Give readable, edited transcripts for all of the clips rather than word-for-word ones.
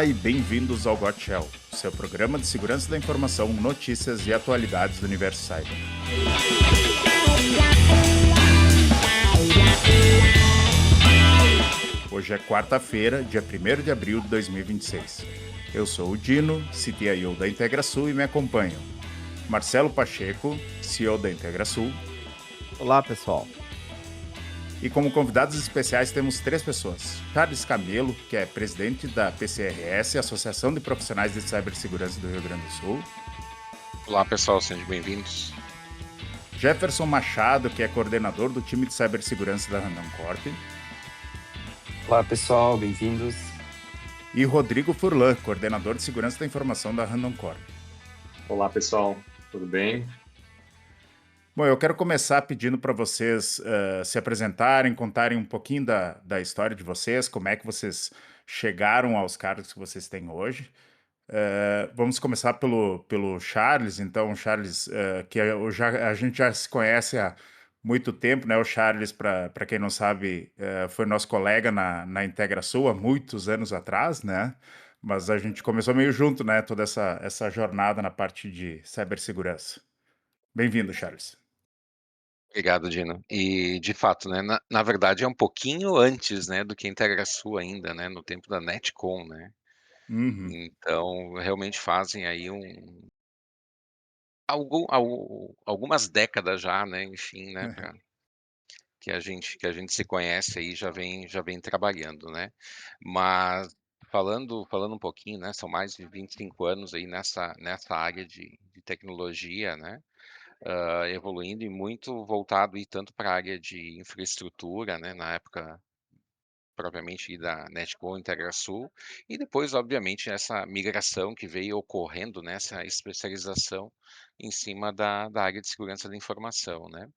Olá e bem-vindos ao Got Shell, seu programa de segurança da informação, notícias e atualidades do universo cyber. Hoje é quarta-feira, dia 1º de abril de 2026. Eu sou o Dino, CTIO da IntegraSul, e me acompanham Marcelo Pacheco, CEO da IntegraSul. Olá, pessoal. E como convidados especiais temos 3 pessoas. Charles Camelo, que é presidente da PCRS, Associação de Profissionais de Cibersegurança do Rio Grande do Sul. Olá, pessoal, sejam bem-vindos. Jefferson Machado, que é coordenador do time de cibersegurança da Randon Corp. Olá, pessoal, bem-vindos. E Rodrigo Furlan, coordenador de segurança da informação da Randon Corp. Olá, pessoal, tudo bem? Bom, eu quero começar pedindo para vocês se apresentarem, contarem um pouquinho da história de vocês, como é que vocês chegaram aos cargos que vocês têm hoje. Vamos começar pelo Charles. Então, Charles, a gente já se conhece há muito tempo, né? O Charles, para quem não sabe, foi nosso colega na IntegraSul há muitos anos atrás, né? Mas a gente começou meio junto, né? Toda essa jornada na parte de cibersegurança. Bem-vindo, Charles. Obrigado, Dino. E, de fato, né, na verdade é um pouquinho antes, né, do que a IntegraSul ainda, né, no tempo da Netcom, né? Uhum. Então, realmente fazem aí algumas décadas já, né, enfim, né, que a gente se conhece aí, já vem trabalhando, né? Mas falando um pouquinho, né, são mais de 25 anos aí nessa área de tecnologia, né? Evoluindo e muito voltado e tanto para a área de infraestrutura, né, na época propriamente da Netcom IntegraSul, e depois, obviamente, essa migração que veio ocorrendo, né, essa especialização em cima da área de segurança da informação, né.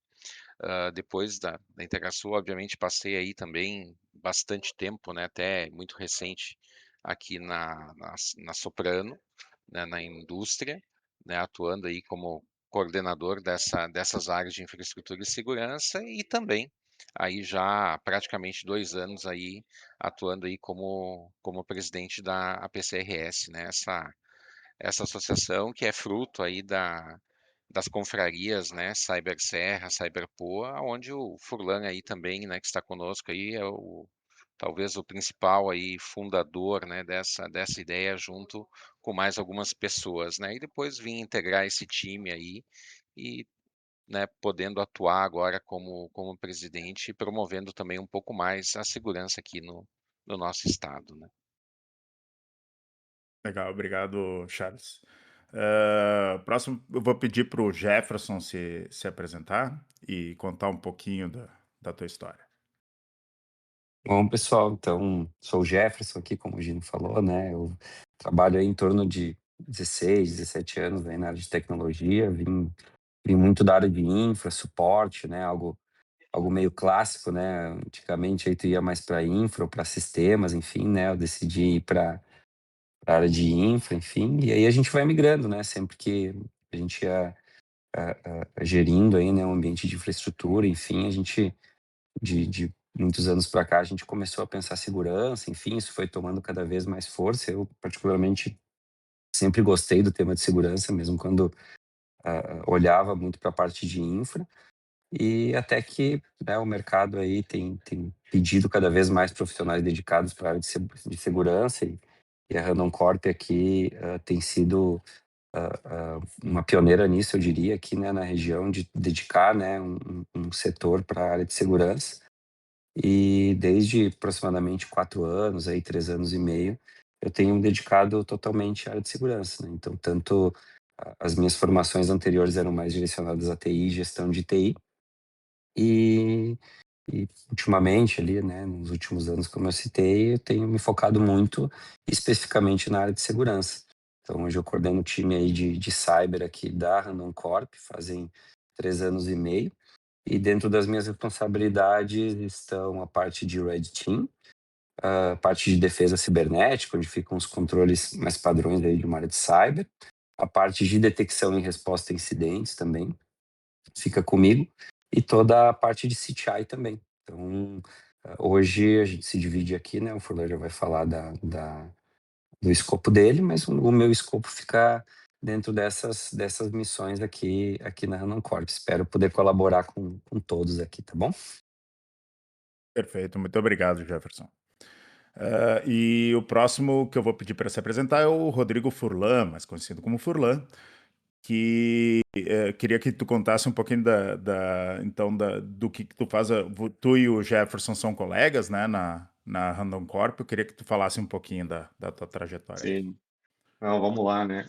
Depois da IntegraSul, obviamente, passei aí também bastante tempo, né, até muito recente, aqui na Soprano, né, na indústria, né, atuando aí como coordenador dessas áreas de infraestrutura e segurança, e também aí já praticamente 2 anos aí atuando aí como presidente da APCRS, né, essa associação que é fruto aí das confrarias, né, CyberSerra, CyberPoa, onde o Furlan aí também, né, que está conosco aí, é talvez o principal aí fundador, né, dessa ideia junto com mais algumas pessoas, né, e depois vim integrar esse time aí e, né, podendo atuar agora como presidente e promovendo também um pouco mais a segurança aqui no nosso estado, né. Legal, obrigado, Charles. Próximo, eu vou pedir para o Jefferson se apresentar e contar um pouquinho da tua história. Bom, pessoal, então, sou o Jefferson aqui, como o Gino falou, né? Eu trabalho aí em torno de 16, 17 anos aí na área de tecnologia, vim muito da área de infra, suporte, né? Algo meio clássico, né? Antigamente aí tu ia mais para infra ou para sistemas, enfim, né? Eu decidi ir para a área de infra, enfim, e aí a gente vai migrando, né? Sempre que a gente ia gerindo aí, né, um ambiente de infraestrutura, enfim, a gente de muitos anos para cá, a gente começou a pensar segurança, enfim, isso foi tomando cada vez mais força. Eu, particularmente, sempre gostei do tema de segurança, mesmo quando olhava muito para a parte de infra, e até que, né, o mercado aí tem pedido cada vez mais profissionais dedicados para a área de segurança, e a Randon Corp aqui tem sido uma pioneira nisso, eu diria, aqui, né, na região, de dedicar, né, um setor para a área de segurança. E desde aproximadamente 4 anos, aí 3 anos e meio, eu tenho me dedicado totalmente à área de segurança, né. Então, tanto as minhas formações anteriores eram mais direcionadas a TI, gestão de TI, e ultimamente ali, né, nos últimos anos, como eu citei, eu tenho me focado muito especificamente na área de segurança. Então hoje eu coordeno o time aí de cyber aqui da Randon Corp, fazem 3 anos e meio, e dentro das minhas responsabilidades estão a parte de Red Team, a parte de defesa cibernética, onde ficam os controles mais padrões aí de uma área de cyber, a parte de detecção e resposta a incidentes também fica comigo, e toda a parte de CTI também. Então, hoje a gente se divide aqui, né, o Furlan já vai falar do escopo dele, mas o meu escopo fica dentro dessas missões aqui na Randon Corp. Espero poder colaborar com todos aqui, tá bom? Perfeito, muito obrigado, Jefferson. E o próximo que eu vou pedir para se apresentar é o Rodrigo Furlan, mais conhecido como Furlan, que queria que tu contasse um pouquinho do que tu faz. Tu e o Jefferson são colegas, né, na Randon Corp. Eu queria que tu falasse um pouquinho da tua trajetória aí. Sim. Não, vamos lá, né?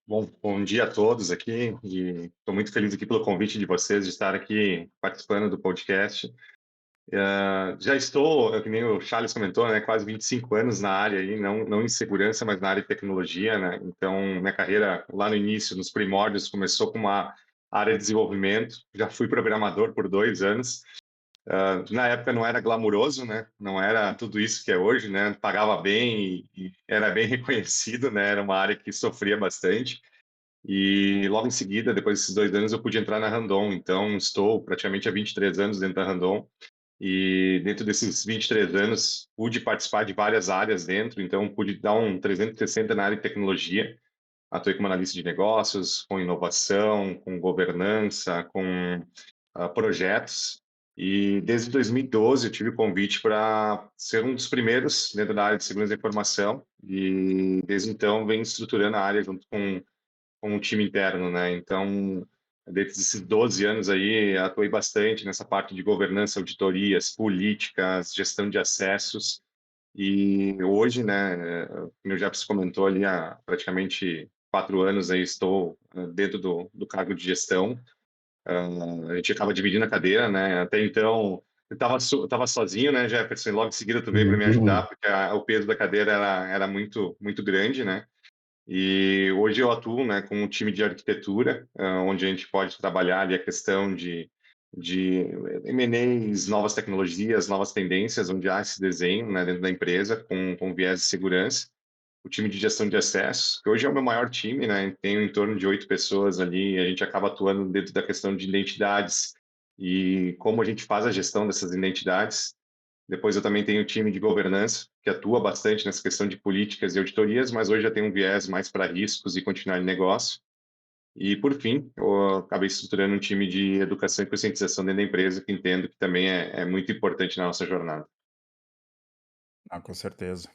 Bom dia a todos aqui e estou muito feliz aqui pelo convite de vocês de estar aqui participando do podcast. Já estou, que nem o Charles comentou, né, quase 25 anos na área aí, não em segurança, mas na área de tecnologia, né? Então, minha carreira lá no início, nos primórdios, começou com uma área de desenvolvimento. Já fui programador por 2 anos. Na época não era glamuroso, né? Não era tudo isso que é hoje, né? Pagava bem e era bem reconhecido, né? Era uma área que sofria bastante. E logo em seguida, depois desses 2 anos, eu pude entrar na Randon. Então, estou praticamente há 23 anos dentro da Randon. E dentro desses 23 anos, pude participar de várias áreas dentro. Então, pude dar um 360 na área de tecnologia. Atuei como analista de negócios, com inovação, com governança, com projetos. E desde 2012 eu tive o convite para ser um dos primeiros dentro da área de segurança da informação. E desde então venho estruturando a área junto com o time interno, né? Então, desde esses 12 anos aí, atuei bastante nessa parte de governança, auditorias, políticas, gestão de acessos. E hoje, né, como o Jefferson comentou ali, há praticamente 4 anos aí estou dentro do cargo de gestão. A gente acaba dividindo a cadeira, né? Até então, eu estava sozinho, né, Jefferson? E logo em seguida tu veio para me ajudar, Uhum. porque o peso da cadeira era muito, muito grande, né? E hoje eu atuo, né, com um time de arquitetura, onde a gente pode trabalhar ali a questão de M&As, novas tecnologias, novas tendências, onde há esse desenho, né, dentro da empresa, com viés de segurança. O time de gestão de acessos, que hoje é o meu maior time, né? Tenho em torno de 8 pessoas ali, a gente acaba atuando dentro da questão de identidades e como a gente faz a gestão dessas identidades. Depois eu também tenho o time de governança, que atua bastante nessa questão de políticas e auditorias, mas hoje já tem um viés mais para riscos e continuidade de negócio. E, por fim, eu acabei estruturando um time de educação e conscientização dentro da empresa, que entendo que também é muito importante na nossa jornada. Ah, com certeza.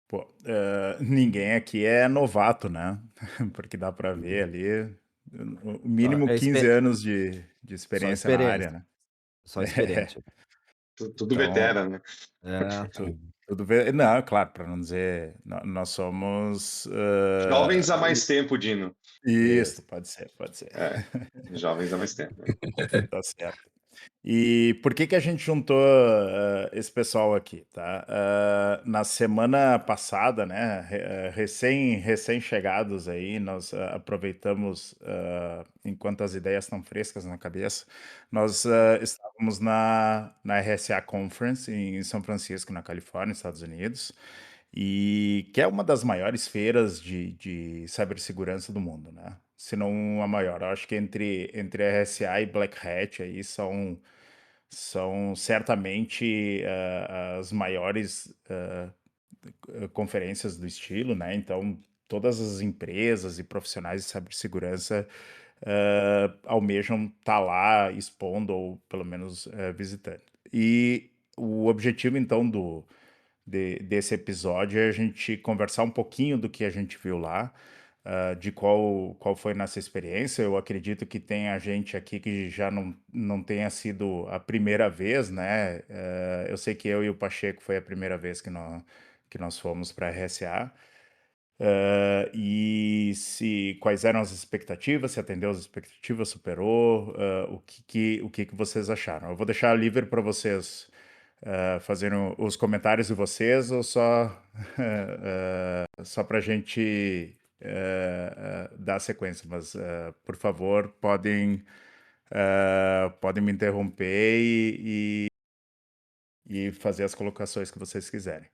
Pô, ninguém aqui é novato, né? Porque dá para ver ali o Só, mínimo é 15 anos de só experiência na área, experiência, né? só experiência. Tudo Então, vetera, né? É, tudo bem. Não, claro, para não dizer, nós somos. Jovens há mais tempo, Dino. Isso, isso. pode ser. É, jovens há mais tempo. Tá certo. E por que que a gente juntou esse pessoal aqui, tá? Na semana passada, né, recém-chegados aí, nós aproveitamos, enquanto as ideias estão frescas na cabeça, nós estávamos na RSA Conference em São Francisco, na Califórnia, Estados Unidos, e que é uma das maiores feiras de cibersegurança do mundo, né? Se não a maior. Eu acho que entre a RSA e Black Hat aí são certamente as maiores conferências do estilo, né? Então, todas as empresas e profissionais de cibersegurança almejam estar lá expondo ou pelo menos visitando. E o objetivo, então, desse episódio é a gente conversar um pouquinho do que a gente viu lá, de qual foi nossa experiência. Eu acredito que tem a gente aqui que já não tenha sido a primeira vez, né? Eu sei que eu e o Pacheco foi a primeira vez que nós fomos para a RSA. E se quais eram as expectativas, se atendeu as expectativas, superou, o que que vocês acharam? Eu vou deixar livre para vocês fazendo os comentários de vocês ou só para a gente dar sequência, mas por favor podem me interromper e fazer as colocações que vocês quiserem.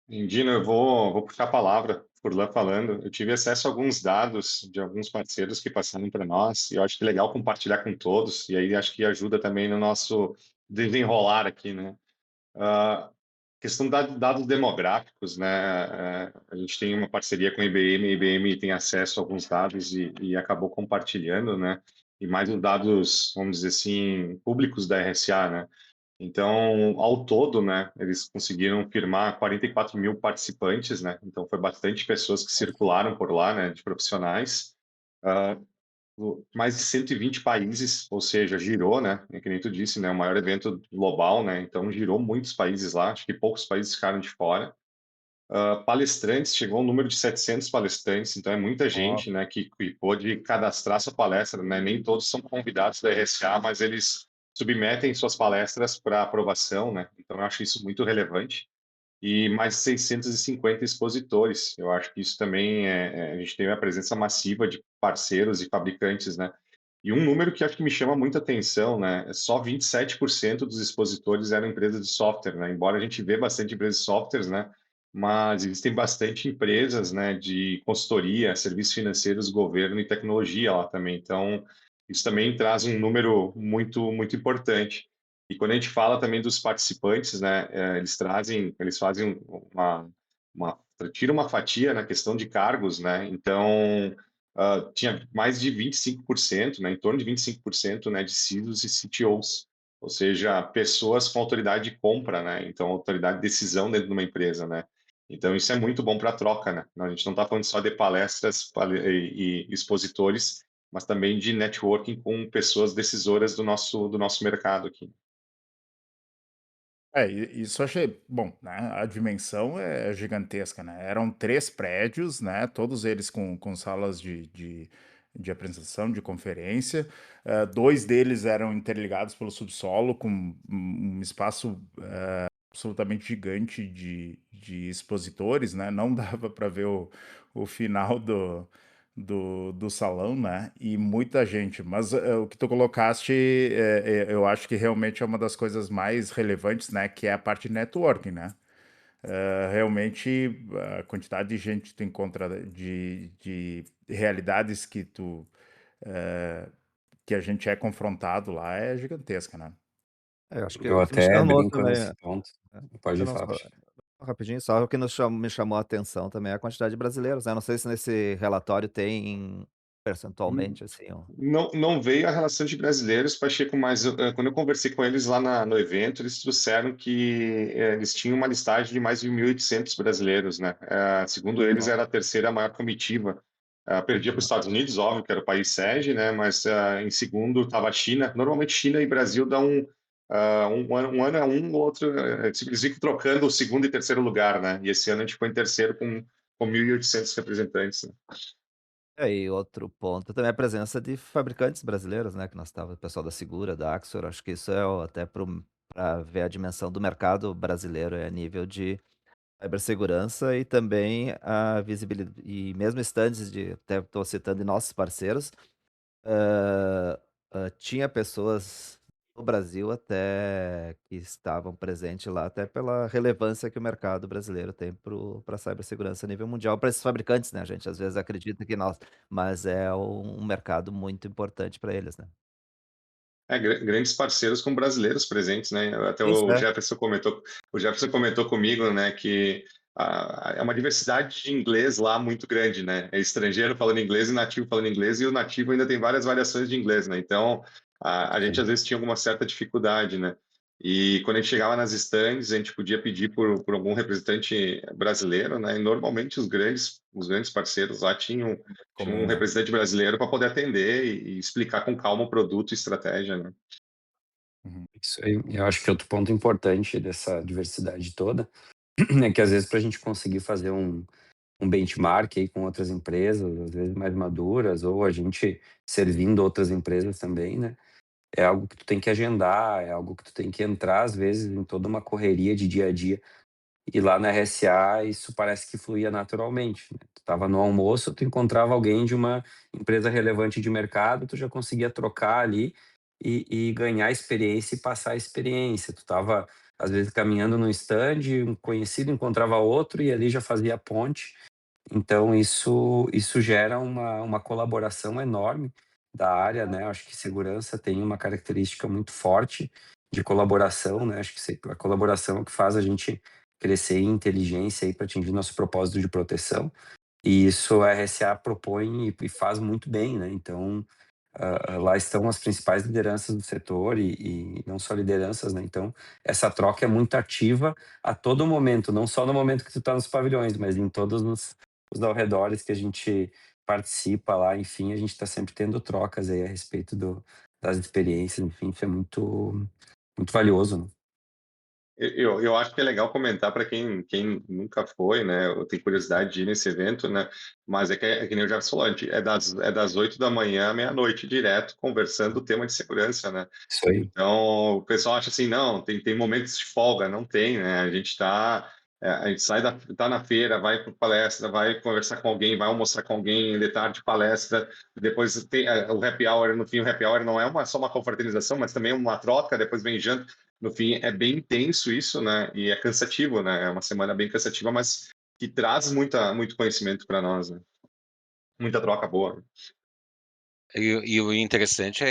Dino, eu vou puxar a palavra, Furlan falando. Eu tive acesso a alguns dados de alguns parceiros que passaram para nós, e eu acho que é legal compartilhar com todos, e aí acho que ajuda também no nosso desenrolar aqui, né? questão de dados demográficos, né? A gente tem uma parceria com a IBM tem acesso a alguns dados e acabou compartilhando, né? E mais os dados, vamos dizer assim, públicos da RSA, né? Então, ao todo, né, eles conseguiram firmar 44 mil participantes, né? Então, foi bastante pessoas que circularam por lá, né, de profissionais. Ah, mais de 120 países, ou seja, girou, né? Que nem tu disse, né? O maior evento global, né? Então, girou muitos países lá. Acho que poucos países ficaram de fora. Palestrantes, chegou um número de 700 palestrantes, então é muita Ó, gente, né, que pôde cadastrar sua palestra, né? Nem todos são convidados da RSA, mas eles submetem suas palestras para aprovação, né? Então eu acho isso muito relevante. E mais de 650 expositores. Eu acho que isso também a gente teve a presença massiva de parceiros e fabricantes, né? E um número que acho que me chama muita atenção, né? É só 27% dos expositores eram empresas de software, né? Embora a gente vê bastante empresas de softwares, né? Mas existem bastante empresas, né, de consultoria, serviços financeiros, governo e tecnologia lá também. Então, isso também traz um número muito importante. E quando a gente fala também dos participantes, né, eles fazem uma, tiram uma fatia na questão de cargos, né? Então, tinha mais de 25%, né, em torno de 25%, né, de CISOs e CTOs, ou seja, pessoas com autoridade de compra, né? Então, autoridade de decisão dentro de uma empresa, né? Então, isso é muito bom para a troca, né? A gente não está falando só de palestras e expositores, mas também de networking com pessoas decisoras do nosso mercado aqui. Isso eu achei bom, né, a dimensão é gigantesca, né, eram 3 prédios, né, todos eles com salas de apresentação, de conferência, 2 deles eram interligados pelo subsolo com um espaço absolutamente gigante de expositores, né? Não dava para ver o final do salão, né? E muita gente. Mas o que tu colocaste, eu acho que realmente é uma das coisas mais relevantes, né? Que é a parte de networking, né? Realmente a quantidade de gente que tu encontra de realidades que a gente é confrontado lá é gigantesca, né? eu acho que Eu o que me até chamou brinco também nesse ponto. Pode eu não falar. só rapidinho, só o que me chamou a atenção também é a quantidade de brasileiros, né, não sei se nesse relatório tem Hum, percentualmente, assim, ó. Não veio a relação de brasileiros, Pacheco, mas quando eu conversei com eles lá no evento, eles trouxeram que eles tinham uma listagem de mais de 1.800 brasileiros, né? Segundo eles, era a terceira maior comitiva. Perdia para os Estados Unidos, óbvio, que era o país sede, né? Mas em segundo estava a China. Normalmente, China e Brasil dão um ano é um, o outro. Eles ficam trocando o segundo e terceiro lugar, né? E esse ano a gente ficou em terceiro com 1.800 representantes, né? É, e outro ponto também é a presença de fabricantes brasileiros, né, que nós estava o pessoal da Segura, da Axor, acho que isso é até para ver a dimensão do mercado brasileiro, a nível de cibersegurança e também a visibilidade e mesmo estandes de até estou citando de nossos parceiros, hã tinha pessoas no Brasil até que estavam presentes lá, até pela relevância que o mercado brasileiro tem para a cibersegurança a nível mundial, para esses fabricantes, né, a gente às vezes acredita que nós mas é um mercado muito importante para eles, né. Grandes parceiros com brasileiros presentes, né? Até Isso, o é. Jefferson comentou comigo, né, que é uma diversidade de inglês lá muito grande, né? É estrangeiro falando inglês e nativo falando inglês, e o nativo ainda tem várias variações de inglês, né? Então, a gente às vezes tinha alguma certa dificuldade, né? E quando a gente chegava nas stands, a gente podia pedir por algum representante brasileiro, né? E normalmente os grandes parceiros lá tinham um Comum, né? representante brasileiro para poder atender e explicar com calma o produto e estratégia, né? Uhum. Isso aí. Eu acho que outro ponto importante dessa diversidade toda é que às vezes para a gente conseguir fazer um benchmark aí com outras empresas, às vezes mais maduras, ou a gente servindo outras empresas também, né? É algo que tu tem que agendar, é algo que tu tem que entrar, às vezes, em toda uma correria de dia a dia. E lá na RSA isso parece que fluía naturalmente, né. Tu estava no almoço, tu encontrava alguém de uma empresa relevante de mercado, tu já conseguia trocar ali e ganhar experiência e passar a experiência. Tu estava, às vezes, caminhando no stand, um conhecido encontrava outro e ali já fazia a ponte. Então isso gera uma colaboração enorme da área, né, acho que segurança tem uma característica muito forte de colaboração, né, acho que a colaboração é o que faz a gente crescer em inteligência aí para atingir nosso propósito de proteção. E isso a RSA propõe e faz muito bem, né? Então, lá estão as principais lideranças do setor e não só lideranças, né? Então, essa troca é muito ativa a todo momento, não só no momento que tu está nos pavilhões, mas em todos os arredores que a gente participa lá, enfim, a gente está sempre tendo trocas aí a respeito das experiências, enfim, isso é muito valioso, né? Eu acho que é legal comentar para quem nunca foi, né, ou tem curiosidade de ir nesse evento, né, mas é que nem o Jefferson falou, é das 8 da manhã à meia-noite, direto, conversando o tema de segurança, né. Isso aí. Então, o pessoal acha assim, não, tem momentos de folga, não tem, né, a gente sai tá na feira, vai para palestra, vai conversar com alguém, vai almoçar com alguém, de tarde palestra, depois tem o happy hour, no fim o happy hour não é só uma confraternização, mas também uma troca, depois vem janta, no fim é bem intenso isso, né? E é cansativo, né? É uma semana bem cansativa, mas que traz muito conhecimento para nós, né? Muita troca boa. E o interessante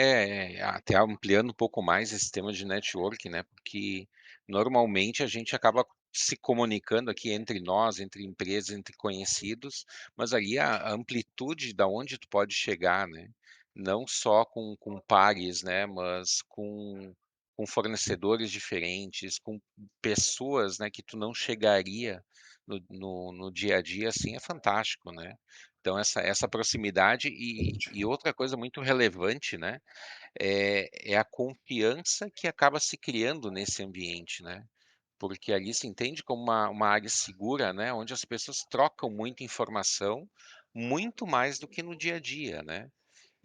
até ampliando um pouco mais esse tema de network, né, porque normalmente a gente acaba se comunicando aqui entre nós, entre empresas, entre conhecidos, mas ali a amplitude da onde tu pode chegar, né, não só com pares, né, mas com fornecedores diferentes, com pessoas, né, que tu não chegaria no dia a dia, assim, é fantástico, né. Então essa proximidade e outra coisa muito relevante, né, é a confiança que acaba se criando nesse ambiente, né. Porque ali se entende como uma área segura, né, onde as pessoas trocam muita informação, muito mais do que no dia a dia, né.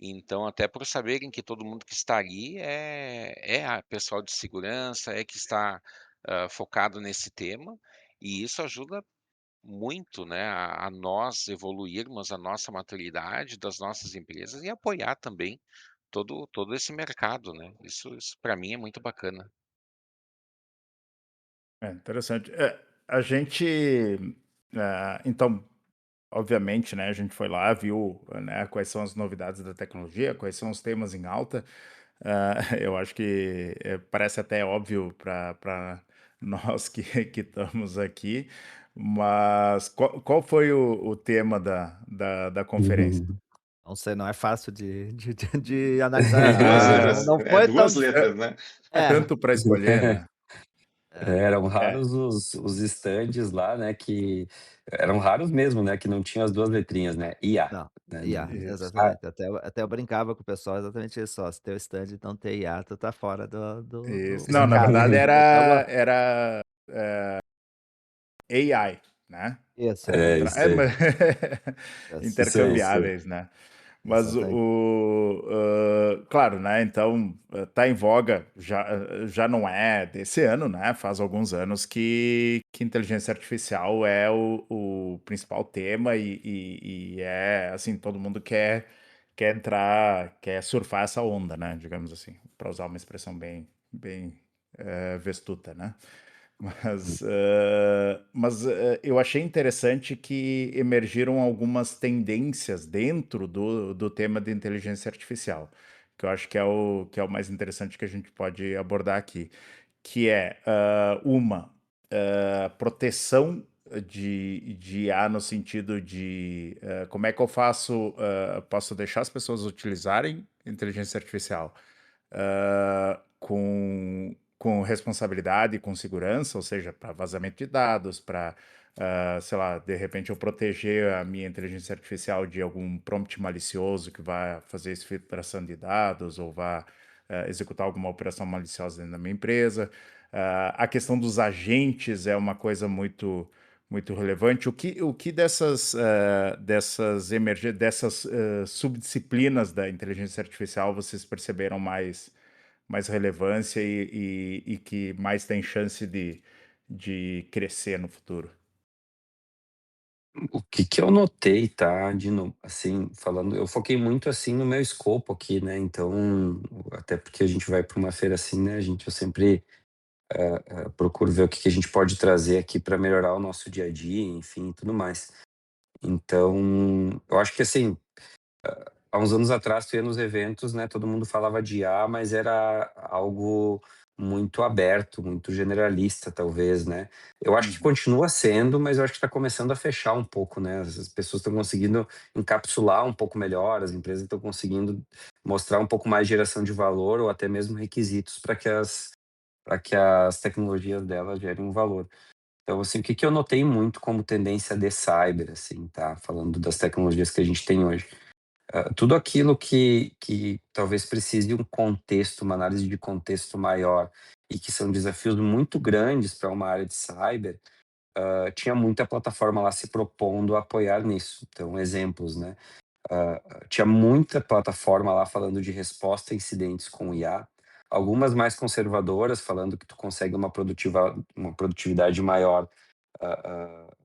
Então até por saberem que todo mundo que está ali é a pessoal de segurança, que está, focado nesse tema, e isso ajuda muito, né, a nós evoluirmos a nossa maturidade das nossas empresas e apoiar também todo esse mercado, né. Isso para mim é muito bacana. É interessante. A gente, então, obviamente, né, a gente foi lá, viu, né, quais são as novidades da tecnologia, quais são os temas em alta. Eu acho que parece até óbvio para nós que estamos aqui, mas qual foi o tema da conferência? Uhum. Não sei, não é fácil de analisar. Duas Ah, Não letras, não é foi tão duas dif é letras, né? é, tanto para escolher, né? é. Eram É, raros os estandes lá, né, que eram raros mesmo, né, que não tinham as 2 letrinhas, né, IA, Não, né, IA, isso, exatamente. Até eu brincava com o pessoal exatamente isso, ó, se teu stand não tem IA, tu tá fora do isso. Não, na mercado. verdade Então, era AI, né? isso, Ao AI, É, contrário, isso aí. exatamente. Isso, Isso aí. intercambiáveis, né? Mas exatamente. claro, né? Então tá em voga, já não é desse ano, né? Faz alguns anos que inteligência artificial é o principal tema e é assim, todo mundo quer entrar, quer surfar essa onda, né? Digamos assim, para usar uma expressão bem vestuta, né? Mas eu achei interessante que emergiram algumas tendências dentro do tema de inteligência artificial, que eu acho que é o mais interessante que a gente pode abordar aqui, que é uma proteção de IA no sentido de como é que eu posso deixar as pessoas utilizarem inteligência artificial com responsabilidade e com segurança, ou seja, para vazamento de dados, para, sei lá, de repente eu proteger a minha inteligência artificial de algum prompt malicioso que vai fazer filtração de dados ou vá executar alguma operação maliciosa dentro da minha empresa. A questão dos agentes é uma coisa muito relevante. O que dessas subdisciplinas da inteligência artificial vocês perceberam mais relevância e que mais tem chance de crescer no futuro? O que eu notei, tá, de no assim, falando eu foquei muito, assim, no meu escopo aqui, né, então, até porque a gente vai para uma feira assim, né, eu sempre, procuro ver o que a gente pode trazer aqui para melhorar o nosso dia a dia, enfim, e tudo mais. Então, eu acho que, assim, há uns anos atrás tu ia nos eventos, né, todo mundo falava de IA, mas era algo muito aberto, muito generalista, talvez, né. Eu acho que Uhum. continua sendo, mas eu acho que está começando a fechar um pouco, né. As pessoas estão conseguindo encapsular um pouco melhor, as empresas estão conseguindo mostrar um pouco mais de geração de valor ou até mesmo requisitos para que as tecnologias delas gerem um valor. Então, assim, o que que eu notei muito como tendência de cyber, assim, tá, falando das tecnologias que a gente tem hoje. Tudo aquilo que talvez precise de um contexto, uma análise de contexto maior e que são desafios muito grandes para uma área de cyber, tinha muita plataforma lá se propondo a apoiar nisso. Então, exemplos, né, tinha muita plataforma lá falando de resposta a incidentes com IA, algumas mais conservadoras falando que tu consegue uma produtividade maior,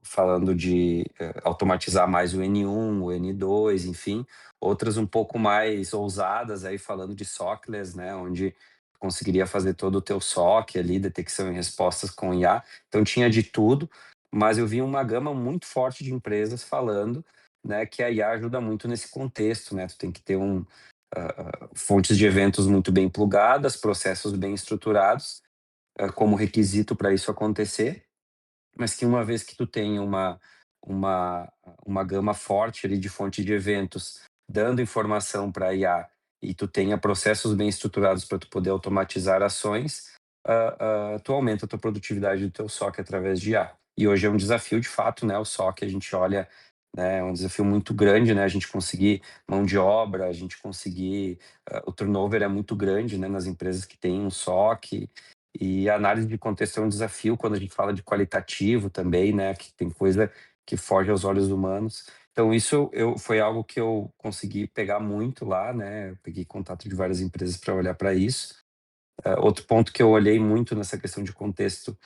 falando de automatizar mais o N1, o N2, enfim. Outras um pouco mais ousadas aí falando de SOCless, né, onde conseguiria fazer todo o teu SOC ali, detecção e respostas com IA. Então tinha de tudo, mas eu vi uma gama muito forte de empresas falando, né, que a IA ajuda muito nesse contexto, né. Tu tem que ter fontes de eventos muito bem plugadas, processos bem estruturados, como requisito para isso acontecer, mas que uma vez que tu tenha uma uma gama forte ali de fonte de eventos, dando informação pra IA, e tu tenha processos bem estruturados para tu poder automatizar ações, tu aumenta a tua produtividade do teu SOC através de IA. E hoje é um desafio de fato, né, o SOC a gente olha, né, é um desafio muito grande, né, a gente conseguir mão de obra, a gente conseguir o turnover é muito grande, né, nas empresas que têm um SOC, e a análise de contexto é um desafio quando a gente fala de qualitativo também, né, que tem coisa que foge aos olhos humanos. Então isso foi algo que eu consegui pegar muito lá, né, eu peguei contato de várias empresas para olhar para isso. Outro ponto que eu olhei muito nessa questão de contexto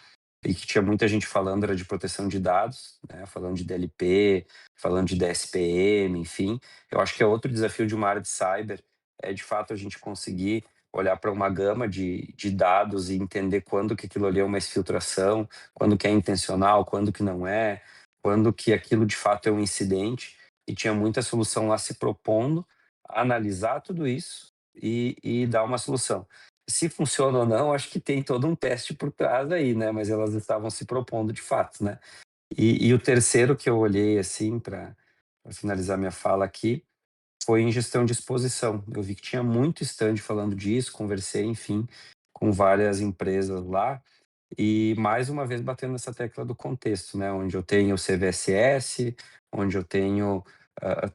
e que tinha muita gente falando era de proteção de dados, né, falando de DLP, falando de DSPM, enfim. Eu acho que é outro desafio de uma área de cyber, é de fato a gente conseguir olhar para uma gama de dados e entender quando que aquilo ali é uma exfiltração, quando que é intencional, quando que não é, quando que aquilo de fato é um incidente. E tinha muita solução lá se propondo a analisar tudo isso e dar uma solução. Se funciona ou não, acho que tem todo um teste por trás aí, né, mas elas estavam se propondo de fato, né. E o terceiro que eu olhei, assim, para finalizar minha fala aqui, foi em gestão de exposição. Eu vi que tinha muito stand falando disso, conversei, enfim, com várias empresas lá, e mais uma vez batendo nessa tecla do contexto, né, onde eu tenho o CVSS, onde eu tenho,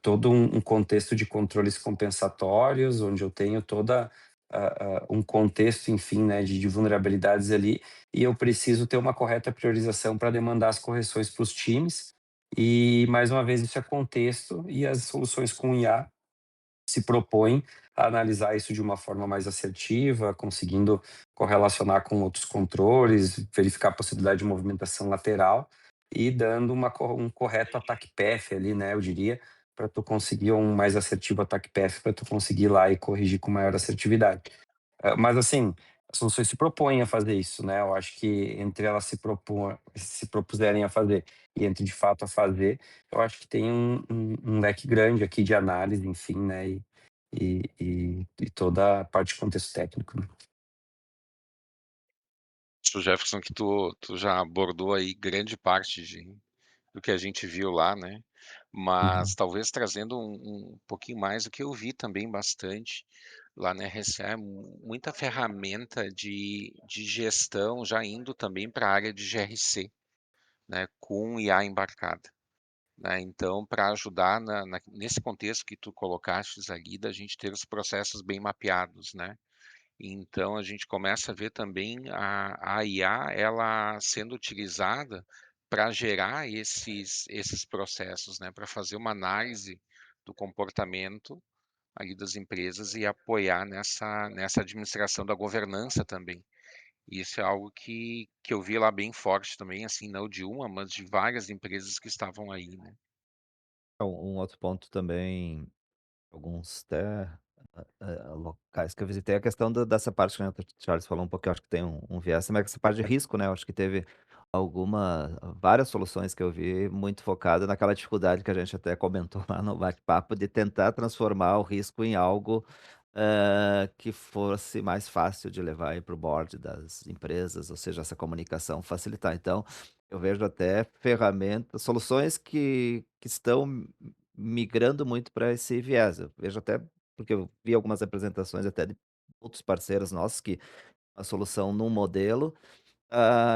todo um contexto de controles compensatórios, onde eu tenho toda, um contexto, enfim, né, de vulnerabilidades ali, e eu preciso ter uma correta priorização para demandar as correções para os times. E mais uma vez isso é contexto e as soluções com IA se propõe a analisar isso de uma forma mais assertiva, conseguindo correlacionar com outros controles, verificar a possibilidade de movimentação lateral e dando um correto ataque path ali, né, eu diria, para tu conseguir um mais assertivo ataque path, para tu conseguir ir lá e corrigir com maior assertividade. Mas assim, as soluções se propõem a fazer isso, né, eu acho que entre elas se propuserem a fazer e entre de fato a fazer, eu acho que tem um leque grande aqui de análise, enfim, né, e toda a parte de contexto técnico, né. Acho, Jefferson, que tu já abordou aí grande parte do que a gente viu lá, né, mas Uhum. talvez trazendo um pouquinho mais, o que eu vi também bastante lá na RSA, é muita ferramenta de gestão já indo também para a área de GRC, né, com IA embarcada, né. Então, para ajudar nesse contexto que tu colocastes ali, da gente ter os processos bem mapeados, né. Então a gente começa a ver também a IA, ela sendo utilizada para gerar esses processos, né, para fazer uma análise do comportamento ali das empresas e apoiar nessa administração da governança também. Isso é algo que eu vi lá bem forte também, assim, não de uma, mas de várias empresas que estavam aí, né. Um outro ponto também, alguns até, locais que eu visitei, a questão dessa parte, né, que o Charles falou um pouco, eu acho que tem um viés também, essa parte de risco, né, eu acho que teve várias soluções que eu vi muito focada naquela dificuldade que a gente até comentou lá no bate-papo de tentar transformar o risco em algo que fosse mais fácil de levar para o board das empresas, ou seja, essa comunicação facilitar. Então, eu vejo até ferramentas, soluções que estão migrando muito para esse viés. Eu vejo até porque eu vi algumas apresentações até de outros parceiros nossos que a solução num modelo,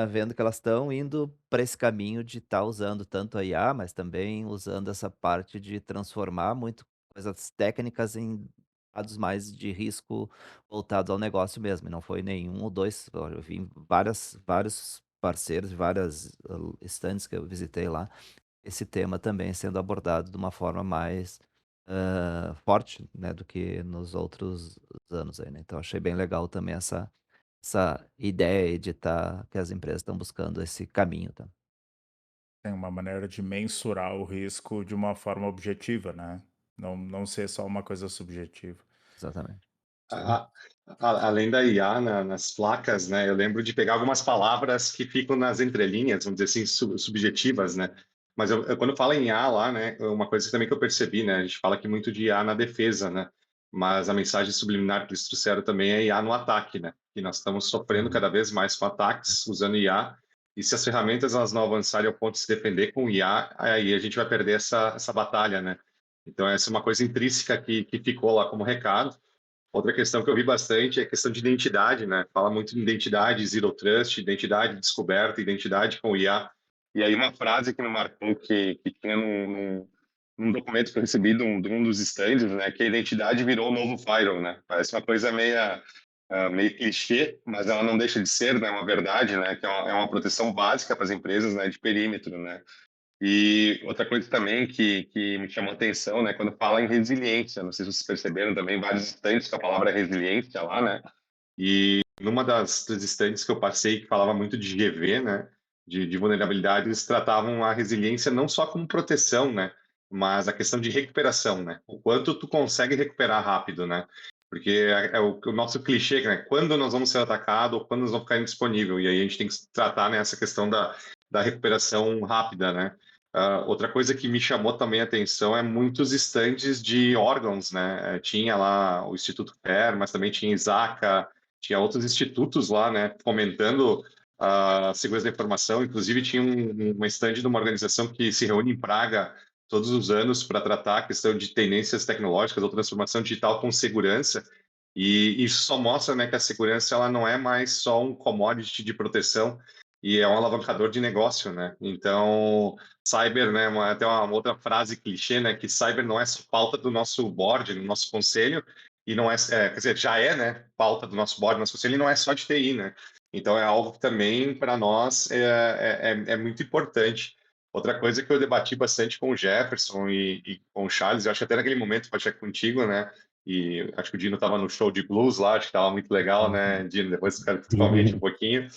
vendo que elas estão indo para esse caminho de estar usando tanto a IA, mas também usando essa parte de transformar muito coisas técnicas em dados mais de risco voltados ao negócio mesmo, e não foi nenhum ou 2. Eu vi vários parceiros, várias, stands que eu visitei lá, esse tema também sendo abordado de uma forma mais, forte, né, do que nos outros anos aí, né. Então achei bem legal também essa ideia de que as empresas estão buscando esse caminho, tá. Tem uma maneira de mensurar o risco de uma forma objetiva, né? Não ser só uma coisa subjetiva. Exatamente. Sim. A além da IA nas placas, né, eu lembro de pegar algumas palavras que ficam nas entrelinhas, vamos dizer assim, subjetivas, né. Mas eu quando falo em IA lá, né, uma coisa também que eu percebi, né, a gente fala aqui muito de IA na defesa, né, mas a mensagem subliminar que eles trouxeram também é IA no ataque, né, que nós estamos sofrendo Uhum. cada vez mais com ataques usando IA, e se as ferramentas elas não avançarem ao ponto de se defender com IA, aí a gente vai perder essa batalha, né. Então essa é uma coisa intrínseca que ficou lá como recado. Outra questão que eu vi bastante é a questão de identidade, né? Fala muito de identidade, zero trust, identidade descoberta, identidade com IA. E aí uma frase que me marcou que tinha num documento que eu recebi de um dos stands, né? Que a identidade virou o novo firewall, né? Parece uma coisa meio clichê, mas ela não deixa de ser, né? Uma verdade, né? Que é uma proteção básica para as empresas, né? De perímetro, né? E outra coisa também que me chamou a atenção, né, quando fala em resiliência, não sei se vocês perceberam também, vários instantes com a palavra resiliência lá, né? E numa das estantes que eu passei, que falava muito de GV, né, de vulnerabilidade, eles tratavam a resiliência não só como proteção, né, mas a questão de recuperação, né? O quanto tu consegue recuperar rápido, né? Porque é o nosso clichê, né? Quando nós vamos ser atacados ou quando nós vamos ficar indisponível. E aí a gente tem que tratar nessa questão da recuperação rápida, né? Outra coisa que me chamou também a atenção é muitos estandes de órgãos, né? Tinha lá o Instituto CARE, mas também tinha ISACA, tinha outros institutos lá, né? Fomentando a segurança da informação. Inclusive tinha uma stand de uma organização que se reúne em Praga todos os anos para tratar a questão de tendências tecnológicas ou transformação digital com segurança. E isso só mostra, né, que a segurança ela não é mais só um commodity de proteção e é um alavancador de negócio, né? Então, cyber, né, até uma outra frase clichê, né, que cyber não é só pauta do nosso board, do nosso conselho, e não quer dizer, já é, né, pauta do nosso board, do nosso conselho, e não é só de TI, né? Então, é algo que também, para nós, é muito importante. Outra coisa que eu debati bastante com o Jefferson e com o Charles, eu acho que até naquele momento, pode ser contigo, né, e acho que o Dino estava no show de blues lá, acho que estava muito legal, né, Uhum. Dino, depois quero que tu comente um pouquinho.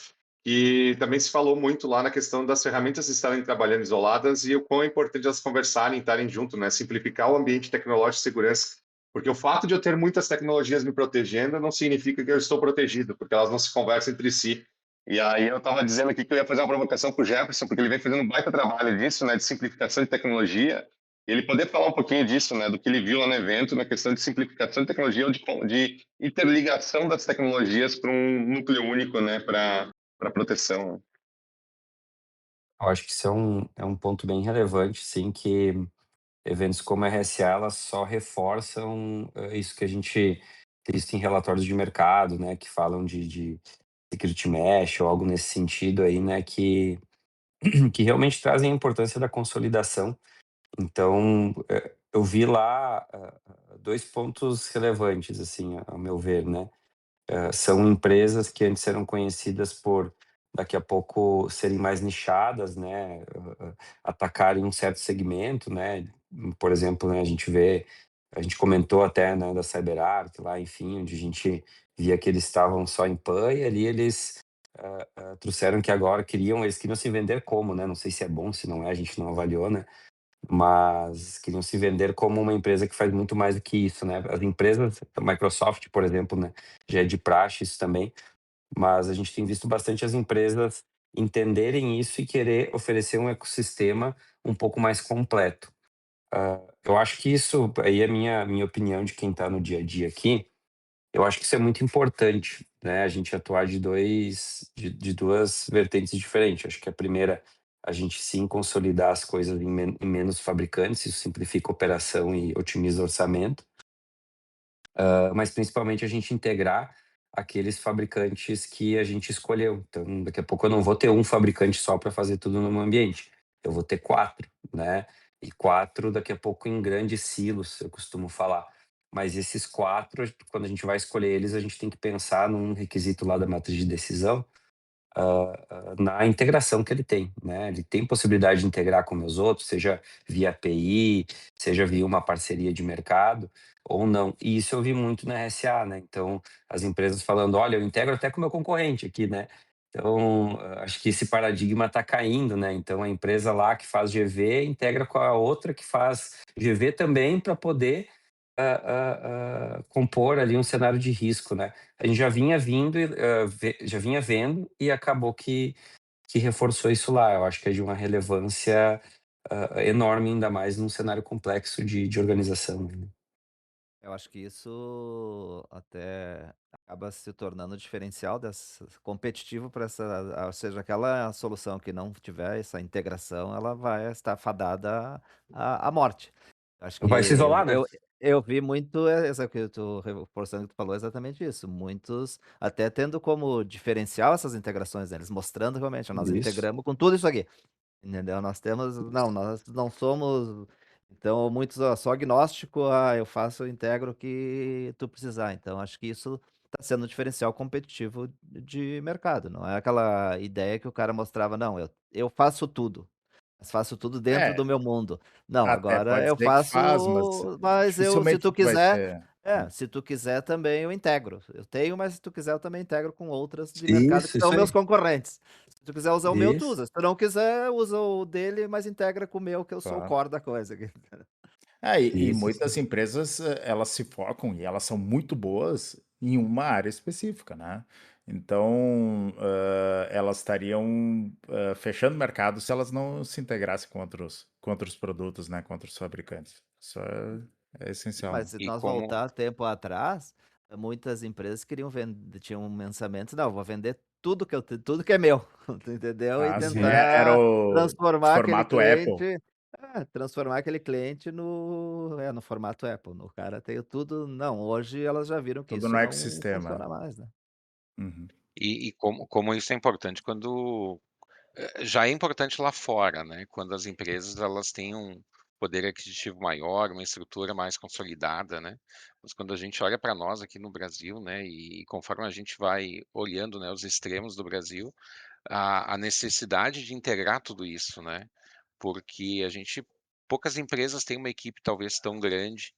E também se falou muito lá na questão das ferramentas estarem trabalhando isoladas e o quão é importante elas conversarem, estarem junto, né? Simplificar o ambiente tecnológico de segurança. Porque o fato de eu ter muitas tecnologias me protegendo não significa que eu estou protegido, porque elas não se conversam entre si. E aí eu estava dizendo aqui que eu ia fazer uma provocação para o Jefferson, porque ele vem fazendo um baita trabalho disso, né, de simplificação de tecnologia. E ele poder falar um pouquinho disso, né, do que ele viu lá no evento, na questão de simplificação de tecnologia ou de interligação das tecnologias para um núcleo único, né, para proteção. Eu acho que isso é um ponto bem relevante, sim, que eventos como a RSA, elas só reforçam, isso que a gente tem visto em relatórios de mercado, né, que falam de security mesh ou algo nesse sentido aí, né, que realmente trazem a importância da consolidação. Então, eu vi lá, 2 pontos relevantes, assim, ao meu ver, né. São empresas que antes eram conhecidas por, daqui a pouco, serem mais nichadas, né, atacarem um certo segmento, né. Por exemplo, né, a gente comentou até, né, da CyberArk lá, enfim, onde a gente via que eles estavam só em PAN e ali eles, trouxeram que agora eles queriam se vender como, né, não sei se é bom, se não é, a gente não avaliou, né, mas queriam se vender como uma empresa que faz muito mais do que isso, né. As empresas, a Microsoft, por exemplo, né, já é de praxe isso também, mas a gente tem visto bastante as empresas entenderem isso e querer oferecer um ecossistema um pouco mais completo. Eu acho que isso aí é minha opinião de quem está no dia a dia aqui, Eu acho que isso é muito importante, né, a gente atuar de 2 vertentes diferentes. Acho que a primeira, a gente sim consolidar as coisas em menos fabricantes, isso simplifica a operação e otimiza o orçamento. Mas principalmente a gente integrar aqueles fabricantes que a gente escolheu. Então, daqui a pouco eu não vou ter um fabricante só para fazer tudo no meu ambiente, eu vou ter 4, né, e 4 daqui a pouco em grandes silos, eu costumo falar. Mas esses 4, quando a gente vai escolher eles, a gente tem que pensar num requisito lá da matriz de decisão, na integração que ele tem, né. Ele tem possibilidade de integrar com meus outros, seja via API, seja via uma parceria de mercado ou não. E isso eu vi muito na RSA, né. Então, as empresas falando: "Olha, eu integro até com o meu concorrente aqui", né. Então, acho que esse paradigma está caindo, né. Então a empresa lá que faz GV integra com a outra que faz GV também para poder compor ali um cenário de risco, né. A gente já vinha vindo e, já vinha vendo e acabou que reforçou isso lá. Eu acho que é de uma relevância, enorme, ainda mais num cenário complexo de organização, né. Eu acho que isso até acaba se tornando diferencial dessa competitivo para essa, ou seja, aquela solução que não tiver essa integração, ela vai estar fadada à morte. Acho que Vai se isolar, né. eu vi muito essa que tu reforçando que tu falou exatamente isso, muitos até tendo como diferencial essas integrações, né, eles mostrando realmente: "Nós Isso. integramos com tudo isso aqui". Entendeu? Nós temos não, nós não somos então muitos: "Ó, sou agnóstico, eu faço, eu integro o que tu precisar". Então acho que isso está sendo um diferencial competitivo de mercado, não é aquela ideia que o cara mostrava: "Não, eu faço tudo, mas faço tudo dentro do É, meu mundo". Não, até agora pode eu ser que faz, mas faço mas eu se dificilmente tu tu vai quiser ter. se tu quiser também eu integro. Eu tenho, mas se tu quiser eu também integro com outras de mercado que são Isso meus aí. concorrentes. Se tu quiser usar o meu, tu Isso. usa. Se tu não quiser, usa o dele, mas integra com o meu, que eu sou o Claro. core da coisa aqui. É, e Isso. muitas empresas, elas se focam e elas são muito boas em uma área específica, né. Então, elas estariam, fechando mercado se elas não se integrassem com outros produtos, né, com outros fabricantes. Isso é essencial, Mas né. se E nós como voltar tempo atrás, muitas empresas queriam tinham um pensamento: "Não, vou vender tudo que eu te tudo que é meu", tu entendeu? E Ah, sim, era tentar o transformar aquele formato Apple, cliente transformar aquele cliente no formato Apple, no cara tem tudo não, hoje elas já viram que tudo isso no não ecossistema. funciona mais, né. Uhum. como isso é importante quando já é importante lá fora, né, quando as empresas elas têm um poder aquisitivo maior, uma estrutura mais consolidada, né, mas quando a gente olha para nós aqui no Brasil, né, e conforme a gente vai olhando, né, os extremos do Brasil, a necessidade de integrar tudo isso, né, porque a gente poucas empresas têm uma equipe talvez tão grande,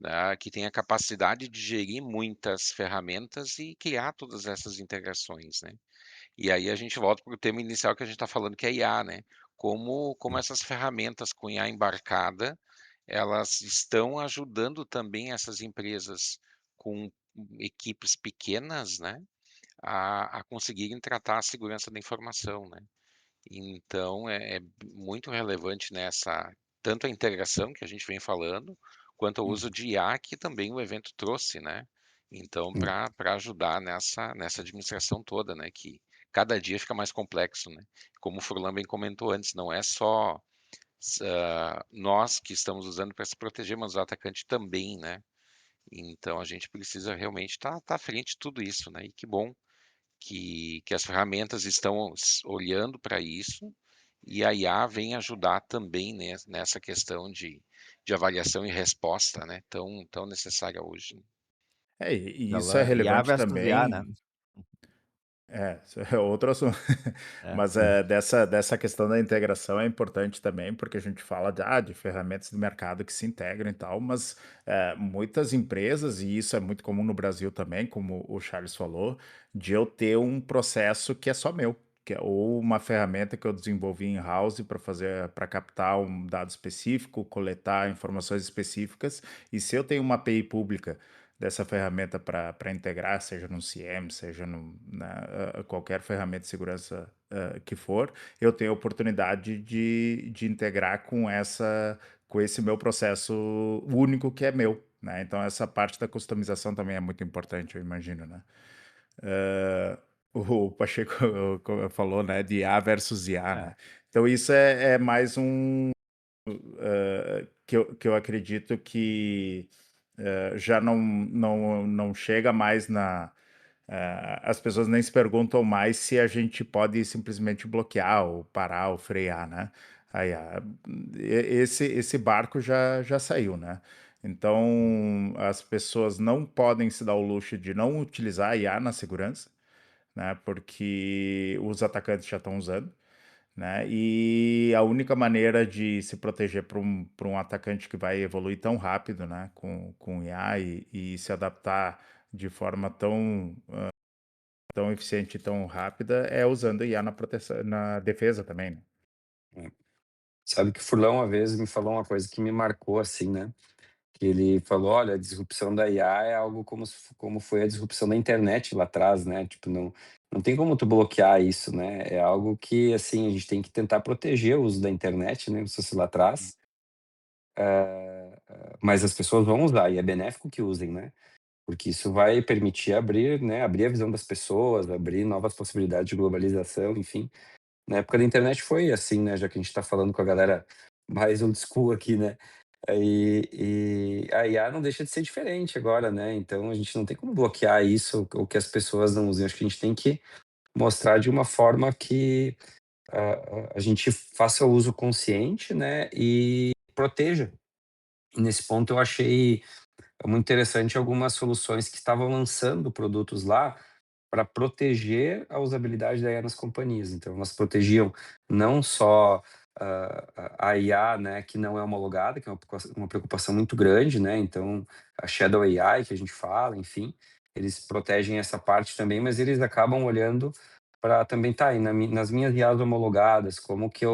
né, que tenha capacidade de gerir muitas ferramentas e criar todas essas integrações, né. E aí a gente volta para o tema inicial que a gente está falando que é IA, né. Como essas ferramentas com IA embarcada, elas estão ajudando também essas empresas com equipes pequenas, né, a conseguirem tratar a segurança da informação, né. Então é muito relevante nessa tanto a integração que a gente vem falando, quanto o uso Uhum. de IA que também o evento trouxe, né. Então Hum. para ajudar nessa administração toda, né, que cada dia fica mais complexo, né. Como o Furlan bem comentou antes, não é só nós que estamos usando para se proteger, mas o atacante também, né. Então a gente precisa realmente estar à frente de tudo isso, né, e que bom que as ferramentas estão olhando para isso, e a IA vem ajudar também nessa questão de avaliação e resposta, né, tão necessária hoje. E isso é Ela IA relevante versus IA, né. também. É, isso é outro assunto. É. Mas, dessa questão da integração é importante também, porque a gente fala de ferramentas do mercado que se integram e tal, mas, muitas empresas, e isso é muito comum no Brasil também, como o Charles falou, de eu ter um processo que é só meu, que é ou uma ferramenta que eu desenvolvi in-house para captar um dado específico, coletar informações específicas, e se eu tenho uma API pública dessa ferramenta para integrar, seja no CIEM, seja qualquer ferramenta de segurança que for, eu tenho a oportunidade de integrar com esse meu processo único que é meu. né? Então essa parte da customização também é muito importante, eu imagino, né? Eh, o Pacheco falou, né, de IA versus IA, É. né? Então isso é mais um que eu acredito que já não chega mais na. As pessoas nem se perguntam mais se a gente pode simplesmente bloquear ou parar ou frear, né? Aí, esse barco já saiu, né? Então, as pessoas não podem se dar o luxo de não utilizar a IA na segurança, né? Porque os atacantes já estão usando, né? E a única maneira de se proteger para um atacante que vai evoluir tão rápido, né? Com IA e se adaptar de forma tão eficiente e tão rápida é usando IA na proteção, na defesa também, né? É. Sabe que o Furlan uma vez me falou uma coisa que me marcou, assim, né, que ele falou: "Olha, a disrupção da IA é algo como foi a disrupção da internet lá atrás, né, tipo, não tem como tu bloquear isso, né, é algo que, assim, a gente tem que tentar proteger o uso da internet, né, como se fosse lá atrás, mas as pessoas vão usar e é benéfico que usem, né, porque isso vai permitir abrir, né, abrir a visão das pessoas, abrir novas possibilidades de globalização, enfim. Na época da internet foi assim, né, já que a gente tá falando com a galera mais old school aqui, né. E a IA não deixa de ser diferente agora, né, então a gente não tem como bloquear isso ou que as pessoas não usem. Acho que a gente tem que mostrar de uma forma que a gente faça o uso consciente, né, e proteja. E nesse ponto eu achei muito interessante algumas soluções que estavam lançando produtos lá para proteger a usabilidade da IA nas companhias. Então, elas protegiam não só a IA, né, que não é homologada, que é uma preocupação muito grande, né? Então, a Shadow AI, que a gente fala, enfim, eles protegem essa parte também, mas eles acabam olhando para também, tá, e nas minhas IAs homologadas, como que